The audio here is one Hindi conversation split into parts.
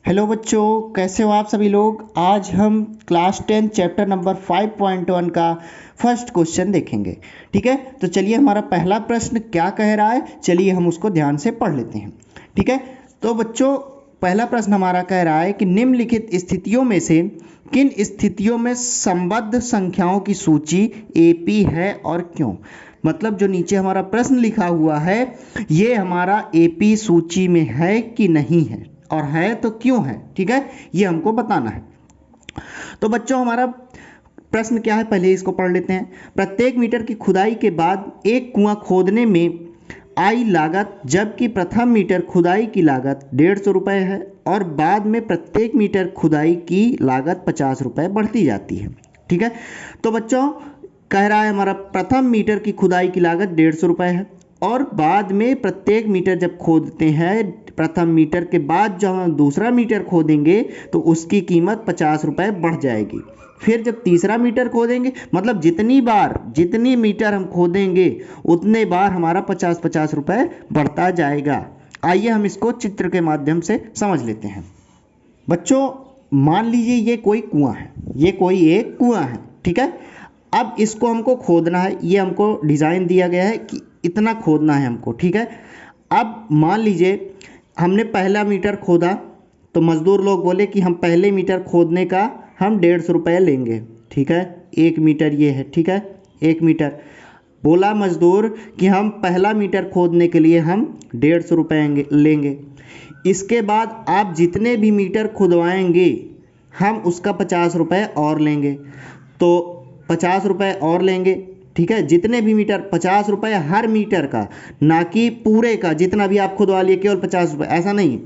हेलो बच्चों, कैसे हो आप सभी लोग। आज हम क्लास 10 चैप्टर नंबर 5.1 का फर्स्ट क्वेश्चन देखेंगे। ठीक है, तो चलिए हमारा पहला प्रश्न क्या कह रहा है, चलिए हम उसको ध्यान से पढ़ लेते हैं। ठीक है, तो बच्चों पहला प्रश्न हमारा कह रहा है कि निम्नलिखित स्थितियों में से किन स्थितियों में संबद्ध संख्याओं की सूची एपी है और क्यों। मतलब जो नीचे हमारा प्रश्न लिखा हुआ है ये हमारा एपी सूची में है कि नहीं है, और है तो क्यों है। ठीक है, ये हमको बताना है। तो बच्चों हमारा प्रश्न क्या है, पहले इसको पढ़ लेते हैं। प्रत्येक मीटर की खुदाई के बाद एक कुआं खोदने में आई लागत, जबकि प्रथम मीटर खुदाई की लागत 150 रुपये है और बाद में प्रत्येक मीटर खुदाई की लागत 50 रुपये बढ़ती जाती है। ठीक है, तो बच्चों कह रहा है हमारा प्रथम मीटर की खुदाई की लागत 150 रुपये है और बाद में प्रत्येक मीटर जब खोदते हैं, प्रथम मीटर के बाद जब हम दूसरा मीटर खोदेंगे तो उसकी कीमत 50 रुपये बढ़ जाएगी। फिर जब तीसरा मीटर खोदेंगे, मतलब जितनी मीटर हम खोदेंगे उतने बार हमारा 50-50 रुपये बढ़ता जाएगा। आइए हम इसको चित्र के माध्यम से समझ लेते हैं। बच्चों मान लीजिए ये कोई कुआं है, ये कोई एक कुआं है। ठीक है, अब इसको हमको खोदना है, ये हमको डिज़ाइन दिया गया है कि इतना खोदना है हमको। ठीक है, अब मान लीजिए हमने पहला मीटर खोदा तो मज़दूर लोग बोले कि हम पहले मीटर खोदने का हम 150 रुपये लेंगे। ठीक है, एक मीटर ये है। ठीक है, एक मीटर बोला मज़दूर कि हम पहला मीटर खोदने के लिए हम 150 रुपये लेंगे। इसके बाद आप जितने भी मीटर खुदवाएंगे हम उसका 50 रुपये और लेंगे, तो 50 रुपये और लेंगे। ठीक है, जितने भी मीटर 50 रुपये हर मीटर का, ना कि पूरे का। जितना भी आप खुदवा लिए केवल 50 रुपये, ऐसा नहीं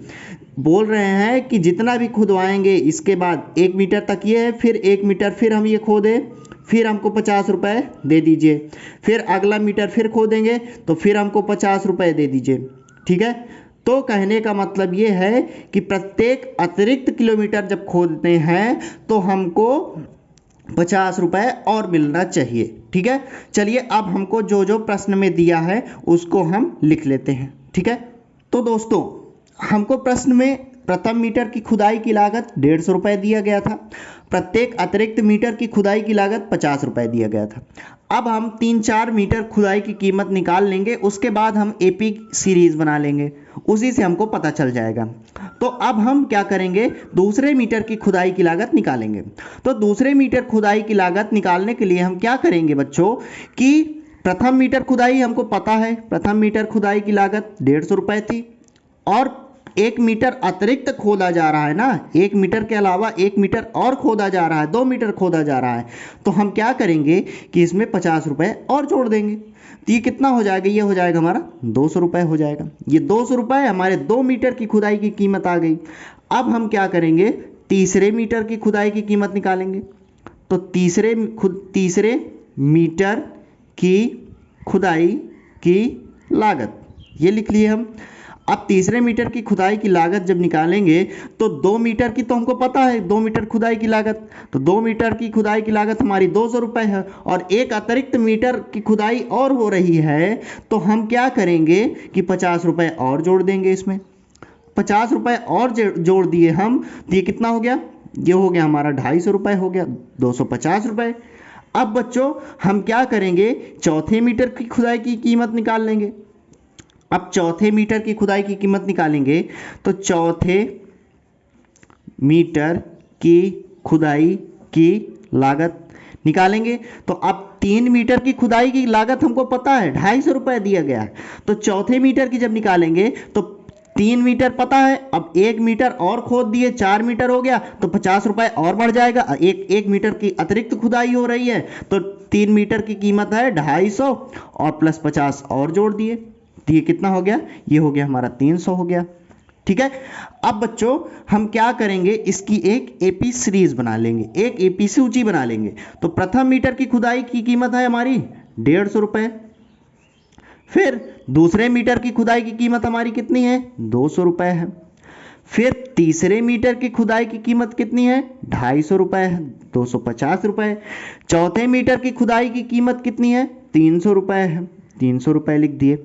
बोल रहे हैं कि जितना भी खुदवाएंगे इसके बाद एक मीटर तक ये है, फिर एक मीटर फिर हम ये खोदे, फिर हमको 50 रुपये दे दीजिए। फिर अगला मीटर फिर खोदेंगे तो फिर हमको 50 रुपये दे दीजिए। ठीक है, तो कहने का मतलब ये है कि प्रत्येक अतिरिक्त किलोमीटर जब खोदते हैं तो हमको 50 रुपये और मिलना चाहिए। ठीक है, चलिए अब हमको जो जो प्रश्न में दिया है उसको हम लिख लेते हैं। ठीक है, तो दोस्तों हमको प्रश्न में प्रथम मीटर की खुदाई की लागत 150 रुपये दिया गया था, प्रत्येक अतिरिक्त मीटर की खुदाई की लागत 50 रुपये दिया गया था। अब हम 3-4 मीटर खुदाई की कीमत निकाल लेंगे, उसके बाद हम एपी सीरीज बना लेंगे, उसी से हमको पता चल जाएगा। तो अब हम क्या करेंगे, दूसरे मीटर की खुदाई की लागत निकालेंगे। तो दूसरे मीटर खुदाई की लागत निकालने के लिए हम क्या करेंगे बच्चों कि प्रथम मीटर खुदाई हमको पता है, प्रथम मीटर खुदाई की लागत 150 रुपये थी और एक मीटर अतिरिक्त खोदा जा रहा है ना, एक मीटर के अलावा एक मीटर और खोदा जा रहा है, 2 मीटर खोदा जा रहा है। तो हम क्या करेंगे कि इसमें 50 रुपये और जोड़ देंगे। तो ये कितना हो जाएगा, ये हो जाएगा हमारा 200 रुपये हो जाएगा। ये 200 रुपये हमारे 2 मीटर की खुदाई की कीमत आ गई। अब हम क्या करेंगे, तीसरे मीटर की खुदाई की कीमत निकालेंगे। तो तीसरे मीटर की खुदाई की लागत ये लिख लिए हम। अब तीसरे मीटर की खुदाई की लागत जब निकालेंगे तो 2 मीटर की तो हमको पता है, 2 मीटर खुदाई की लागत, तो 2 मीटर की खुदाई की लागत हमारी 200 रुपये है और एक अतिरिक्त मीटर की खुदाई और हो रही है। तो हम क्या करेंगे कि 50 रुपये और जोड़ देंगे इसमें। 50 रुपये और जोड़ दिए हम, तो ये कितना हो गया, ये हो गया हमारा 250 रुपये हो गया, 250 रुपये। अब बच्चों हम क्या करेंगे, चौथे मीटर की खुदाई की कीमत निकाल लेंगे। अब चौथे मीटर की खुदाई की कीमत निकालेंगे तो चौथे मीटर की खुदाई की लागत निकालेंगे। तो अब 3 मीटर की खुदाई की लागत हमको पता है, 250 रुपये दिया गया है। तो चौथे मीटर की जब निकालेंगे तो 3 मीटर पता है, अब 1 मीटर और खोद दिए, 4 मीटर हो गया, तो 50 रुपये और बढ़ जाएगा। एक मीटर की अतिरिक्त खुदाई हो रही है तो 3 मीटर की कीमत है 250 और प्लस 50 और जोड़ दिए, तो ये कितना हो गया, ये हो गया हमारा 300 हो गया। ठीक है, अब बच्चों हम क्या करेंगे, इसकी एक एपी सीरीज बना लेंगे, एक एपी सूची बना लेंगे। तो प्रथम मीटर की खुदाई की कीमत है हमारी 150 रुपये, फिर दूसरे मीटर की खुदाई की कीमत हमारी कितनी है, 200 रुपये है, फिर तीसरे मीटर की खुदाई की कीमत कितनी है, 250 रुपये है, 250 रुपये। चौथे मीटर की खुदाई की कीमत कितनी है, 300 रुपये है, 300 रुपये लिख दिए।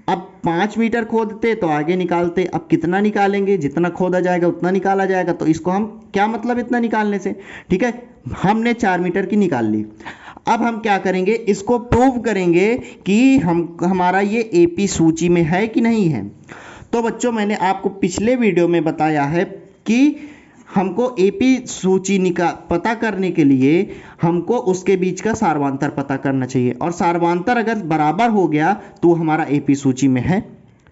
अब 5 मीटर खोदते तो आगे निकालते, अब कितना निकालेंगे, जितना खोदा जाएगा उतना निकाला जाएगा। तो इसको हम क्या मतलब इतना निकालने से, ठीक है, हमने 4 मीटर की निकाल ली। अब हम क्या करेंगे, इसको प्रूव करेंगे कि हमारा ये एपी सूची में है कि नहीं है। तो बच्चों मैंने आपको पिछले वीडियो में बताया है कि हमको एपी सूची पता करने के लिए हमको उसके बीच का सार्वंतर पता करना चाहिए, और सार्वंतर अगर बराबर हो गया तो हमारा एपी सूची में है,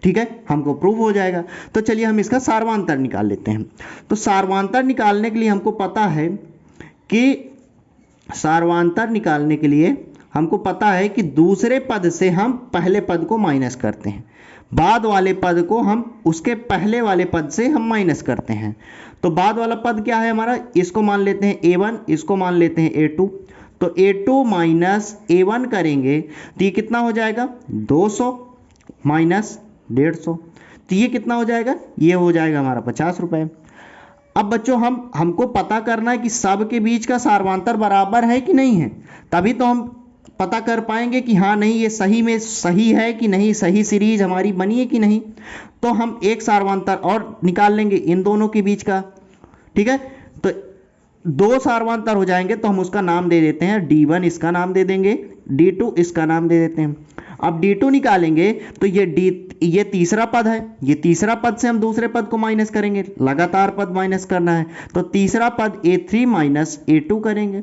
ठीक है, हमको प्रूव हो जाएगा। तो चलिए हम इसका सार्वंतर निकाल लेते हैं। तो सार्वंतर निकालने के लिए हमको पता है कि सार्वंतर निकालने के लिए हमको पता है कि दूसरे पद से हम पहले पद को माइनस करते हैं, बाद वाले पद को हम उसके पहले वाले पद से हम माइनस करते हैं। तो बाद वाला पद क्या है हमारा, इसको मान लेते हैं a1, इसको मान लेते हैं a2। तो a2 माइनस a1 करेंगे तो ये कितना हो जाएगा, 200 माइनस 150, तो ये कितना हो जाएगा, ये हो जाएगा हमारा 50 रुपये। अब बच्चों हमको पता करना है कि सब के बीच का सार्वंतर बराबर है कि नहीं है, तभी तो हम पता कर पाएंगे कि हाँ नहीं ये सही में सही है कि नहीं, सही सीरीज हमारी बनी है कि नहीं। तो हम एक सार्वंतर और निकाल लेंगे इन दोनों के बीच का, ठीक है। तो 2 सार्वंतर हो जाएंगे तो हम उसका नाम दे देते हैं D1, इसका नाम दे देंगे, D2 इसका नाम दे देते हैं। अब D2 निकालेंगे तो ये तीसरा पद है, ये तीसरा पद से हम दूसरे पद को माइनस करेंगे, लगातार पद माइनस करना है। तो तीसरा पद A3 माइनस A2 करेंगे।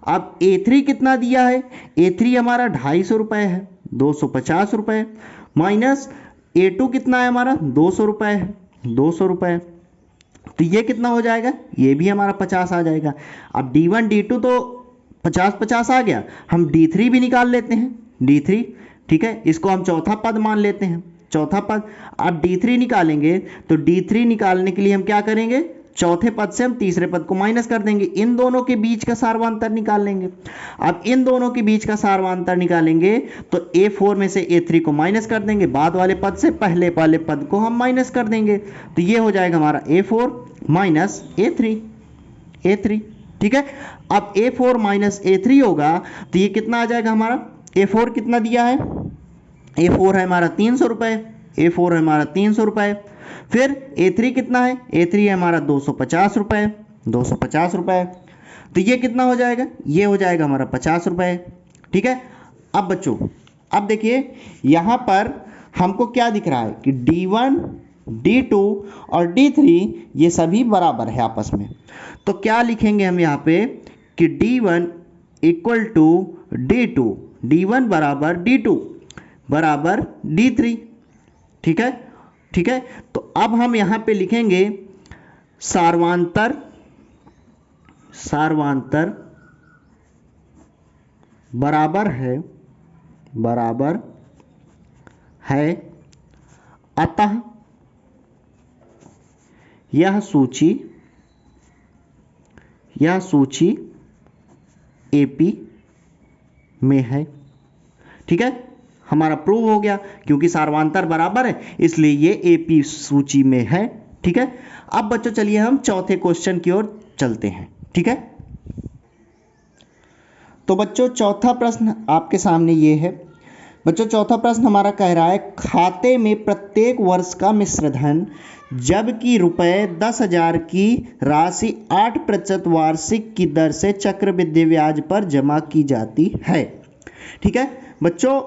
अब A3 कितना दिया है, A3 हमारा 250 रुपये है, 250 रुपये, माइनस A2 कितना है हमारा 200 रुपये है, 200 रुपये। तो ये कितना हो जाएगा, ये भी हमारा 50 आ जाएगा। अब D1 D2 तो 50-50 आ गया, हम D3 भी निकाल लेते हैं, D3, ठीक है, इसको हम चौथा पद मान लेते हैं, चौथा पद। अब D3 निकालेंगे तो D3 निकालने के लिए हम क्या करेंगे, चौथे पद से हम तीसरे पद को माइनस कर देंगे, इन दोनों के बीच का सार्वंतर निकाल लेंगे। अब इन दोनों के बीच का सार्वंतर निकालेंगे तो A4 में से A3 को माइनस कर देंगे, बाद वाले पद से पहले वाले पद को हम माइनस कर देंगे। तो ये हो जाएगा हमारा A4 माइनस A3, ठीक है। अब A4 माइनस A3 होगा तो ये कितना आ जाएगा हमारा, A4 कितना दिया है, A4 है हमारा 300 रुपये, A4 है हमारा 300 रुपये। फिर A3 कितना है, A3 है हमारा 250 रुपये, 250 रुपये। तो ये कितना हो जाएगा, ये हो जाएगा हमारा 50 रुपये, ठीक है। अब बच्चों अब देखिए यहाँ पर हमको क्या दिख रहा है कि D1 D2 और D3 ये सभी बराबर है आपस में। तो क्या लिखेंगे हम यहाँ पे कि D1 equal to D2, D1 बराबर D2 बराबर D3, ठीक है, ठीक है। तो अब हम यहाँ पे लिखेंगे सार्वंतर बराबर है, अतः यह सूची एपी में है, ठीक है। हमारा प्रूव हो गया क्योंकि सार्वंतर बराबर है इसलिए ये एपी सूची में है, ठीक है। अब बच्चों चलिए हम चौथे क्वेश्चन की ओर चलते हैं, ठीक है। तो बच्चों चौथा प्रश्न आपके सामने ये है। बच्चों चौथा प्रश्न हमारा कह रहा है खाते में प्रत्येक वर्ष का मिश्र धन जबकि रुपये 10,000 की राशि 8% वार्षिक की दर से चक्रवृद्धि ब्याज पर जमा की जाती है, ठीक है। बच्चों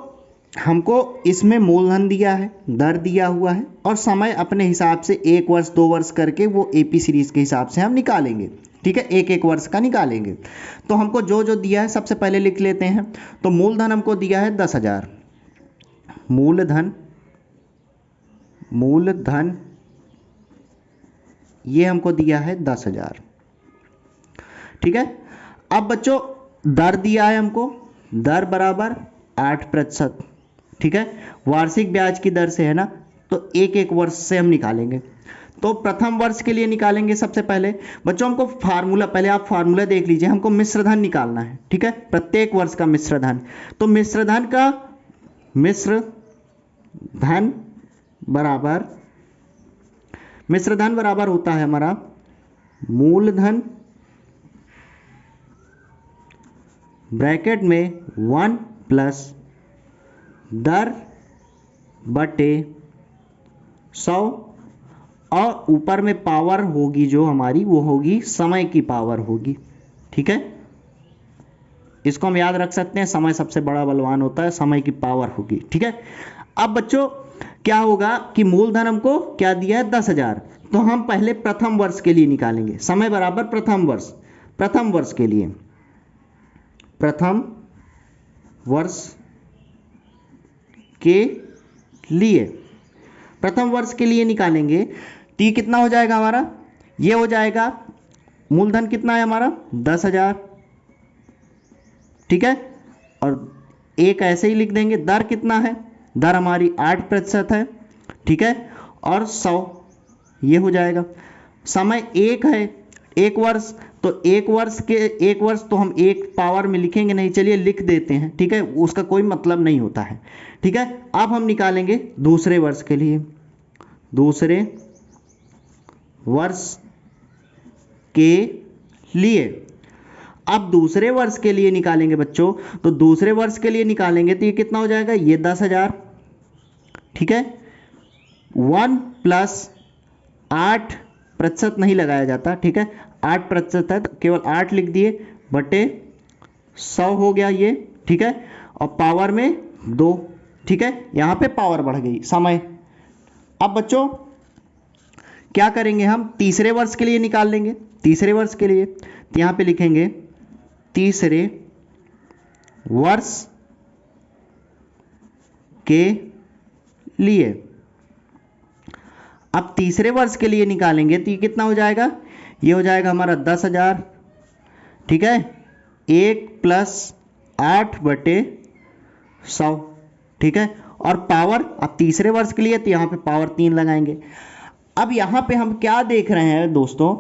हमको इसमें मूलधन दिया है, दर दिया हुआ है और समय अपने हिसाब से 1 वर्ष 2 वर्ष करके वो एपी सीरीज के हिसाब से हम निकालेंगे, ठीक है, एक वर्ष का निकालेंगे। तो हमको जो जो दिया है सबसे पहले लिख लेते हैं। तो मूलधन हमको दिया है 10,000, मूलधन ये हमको दिया है 10,000, ठीक है। अब बच्चों दर दिया है हमको, दर बराबर 8%, ठीक है, वार्षिक ब्याज की दर से है ना, तो एक वर्ष से हम निकालेंगे। तो प्रथम वर्ष के लिए निकालेंगे सबसे पहले। बच्चों हमको फार्मूला, पहले आप फार्मूला देख लीजिए, हमको मिश्रधन निकालना है, ठीक है, प्रत्येक वर्ष का मिश्रधन। तो मिश्रधन बराबर होता है हमारा मूलधन ब्रैकेट में 1 प्लस दर बटे 100 और ऊपर में पावर होगी जो हमारी वो होगी समय की पावर होगी। ठीक है, इसको हम याद रख सकते हैं, समय सबसे बड़ा बलवान होता है, समय की पावर होगी। ठीक है, अब बच्चों क्या होगा कि मूलधन हमको क्या दिया है 10,000, तो हम पहले प्रथम वर्ष के लिए निकालेंगे। समय बराबर प्रथम वर्ष, प्रथम वर्ष के लिए, प्रथम वर्ष के लिए, प्रथम वर्ष के लिए निकालेंगे तो ये कितना हो जाएगा हमारा, ये हो जाएगा मूलधन कितना है हमारा 10,000। ठीक है, और एक ऐसे ही लिख देंगे, दर कितना है, दर हमारी 8% है। ठीक है, और 100 ये हो जाएगा। समय एक है, एक वर्ष, तो एक वर्ष तो हम एक पावर में लिखेंगे नहीं, चलिए लिख देते हैं। ठीक है, उसका कोई मतलब नहीं होता है। ठीक है, अब हम निकालेंगे दूसरे वर्ष के लिए, दूसरे वर्ष के लिए। अब दूसरे वर्ष के लिए निकालेंगे बच्चों, तो दूसरे वर्ष के लिए निकालेंगे तो ये कितना हो जाएगा, ये 10,000। ठीक है, 1 + 8% नहीं लगाया जाता। ठीक है, 8% है तो केवल 8 लिख दिए, बटे 100 हो गया ये। ठीक है, और पावर में 2। ठीक है, यहाँ पे पावर बढ़ गई समय। अब बच्चों क्या करेंगे, हम तीसरे वर्ष के लिए निकाल लेंगे। तीसरे वर्ष के लिए तो यहाँ पे लिखेंगे तीसरे वर्ष के लिए। अब तीसरे वर्ष के लिए निकालेंगे तो ये कितना हो जाएगा, ये हो जाएगा हमारा 10,000। ठीक है, 1 + 8 बटे 100। ठीक है, और पावर अब तीसरे वर्ष के लिए तो यहाँ पे पावर 3 लगाएंगे। अब यहाँ पे हम क्या देख रहे हैं दोस्तों,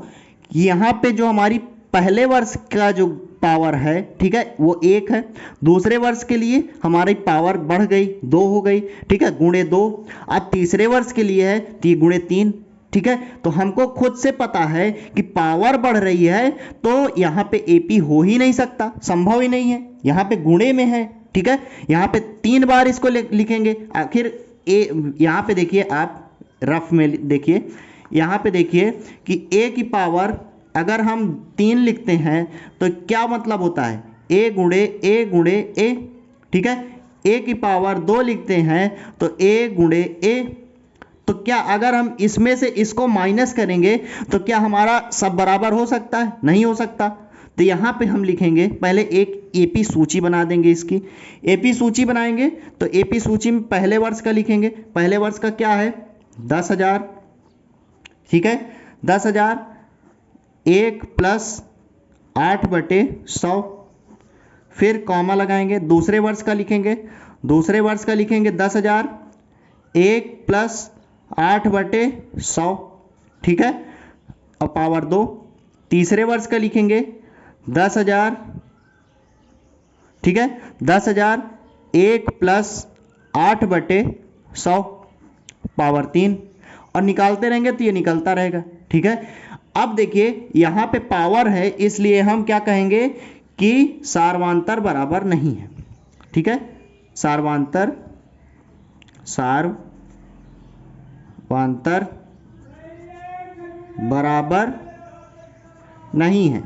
यहाँ पे जो हमारी पहले वर्ष का जो पावर है, ठीक है, वो 1 है। दूसरे वर्ष के लिए हमारी पावर बढ़ गई, 2 हो गई। ठीक है, गुणे 2। अब तीसरे वर्ष के लिए है तो ये गुणे 3। ठीक है, तो हमको खुद से पता है कि पावर बढ़ रही है तो यहाँ पे एपी हो ही नहीं सकता, संभव ही नहीं है, यहाँ पे गुणे में है। ठीक है, यहाँ पे 3 बार इसको लिखेंगे। आखिर ए, यहाँ पे देखिए आप रफ में देखिए, यहाँ पे देखिए कि a की पावर अगर हम 3 लिखते हैं तो क्या मतलब होता है, a गुणे a। ठीक है, a की पावर 2 लिखते हैं तो a गुणे a। तो क्या अगर हम इसमें से इसको माइनस करेंगे तो क्या हमारा सब बराबर हो सकता है, नहीं हो सकता। तो यहाँ पे हम लिखेंगे, पहले एक एपी सूची बना देंगे। इसकी एपी सूची बनाएंगे तो एपी सूची में पहले वर्ष का लिखेंगे। पहले वर्ष का क्या है 10,000। ठीक है, 10,000, 1 + 8 बटे 100, फिर कॉमा लगाएंगे। दूसरे वर्ष का लिखेंगे, दूसरे वर्ष का लिखेंगे 10,000, 1 + 8 बटे 100। ठीक है, और पावर 2। तीसरे वर्ष का लिखेंगे 10,000। ठीक है, 10,000, 1 + 8 बटे 100, पावर 3, और निकालते रहेंगे तो ये निकलता रहेगा। ठीक है, अब देखिए यहाँ पे पावर है इसलिए हम क्या कहेंगे कि सार्वांतर बराबर नहीं है। ठीक है, सार्वांतर बराबर नहीं है,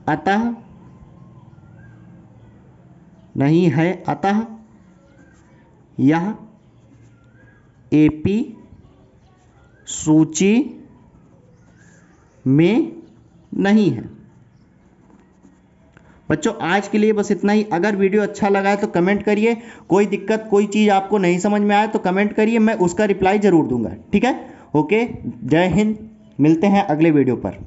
अतः नहीं है, अतः यह एपी सूची में नहीं है। बच्चों आज के लिए बस इतना ही। अगर वीडियो अच्छा लगा है तो कमेंट करिए, कोई दिक्कत कोई चीज़ आपको नहीं समझ में आए तो कमेंट करिए, मैं उसका रिप्लाई ज़रूर दूंगा। ठीक है, ओके, जय हिंद, मिलते हैं अगले वीडियो पर।